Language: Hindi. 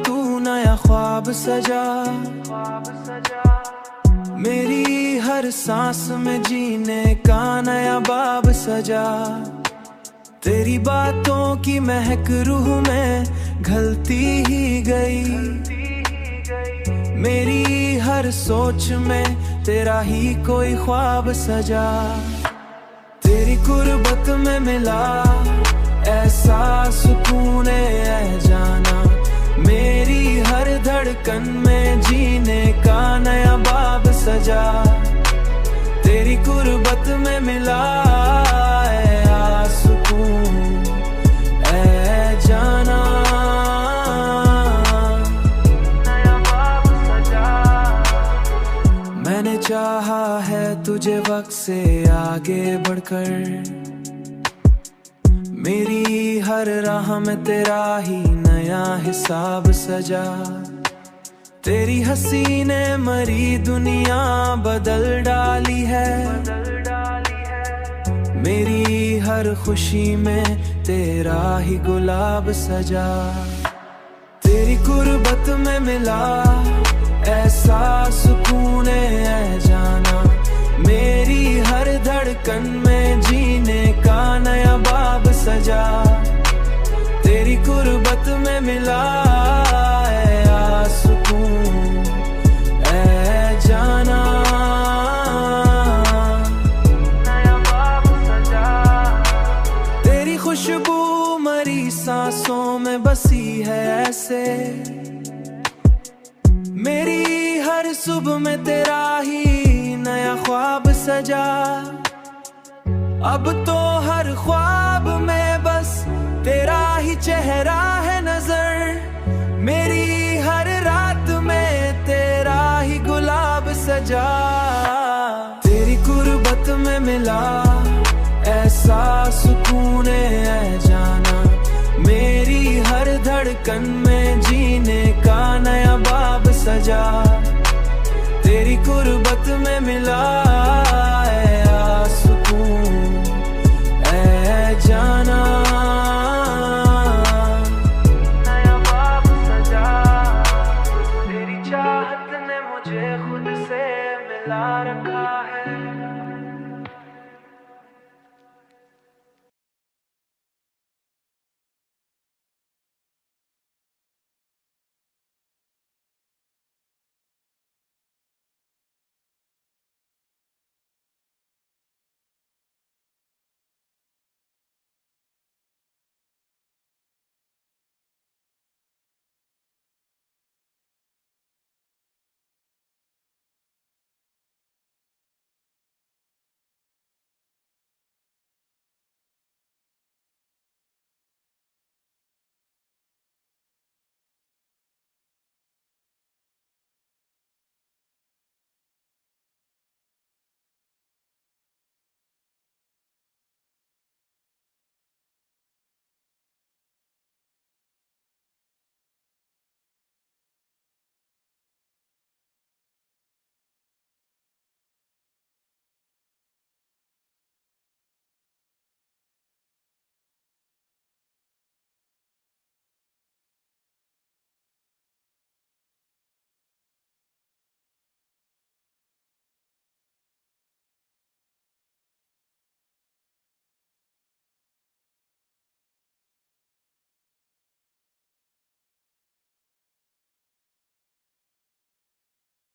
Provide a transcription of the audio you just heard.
तू नया ख्वाब सजा, मेरी हर सांस में जीने का नया बाब सजा। तेरी बातों की महक रूह में घलती ही गई, मेरी हर सोच में तेरा ही कोई ख्वाब सजा। तेरी कुर्बत में मिला ऐसा सुकून है जाना, मेरी हर धड़कन में जीने का नया बाब सजा। तेरी कुर्बत में मिला है सुकून है जाना, नया बाब सजा। मैंने चाहा है तुझे वक्त से आगे बढ़कर, मेरी हर राह में तेरा ही नया हिसाब सजा। तेरी हंसी ने मरी दुनिया बदल डाली है, मेरी हर खुशी में तेरा ही गुलाब सजा। तेरी कुर्बत में मिला ऐसा सुकून है जाना, मेरी हर धड़कन में जीने का नया बाब सजा। तेरी कुर्बत में मिला है सुकून है जाना, नया बाब सजा। तेरी खुशबू मरी सांसों में बसी है ऐसे, मेरी हर सुबह में तेरा ही नया ख्वाब सजा। अब तो हर ख्वाब में बस तेरा ही चेहरा है नजर, मेरी हर रात में तेरा ही गुलाब सजा। तेरी कुर्बत में मिला ऐसा सुकून है जाना, मेरी हर धड़कन में जीने का नया बाब सजा। तेरी कुर्बत में मिला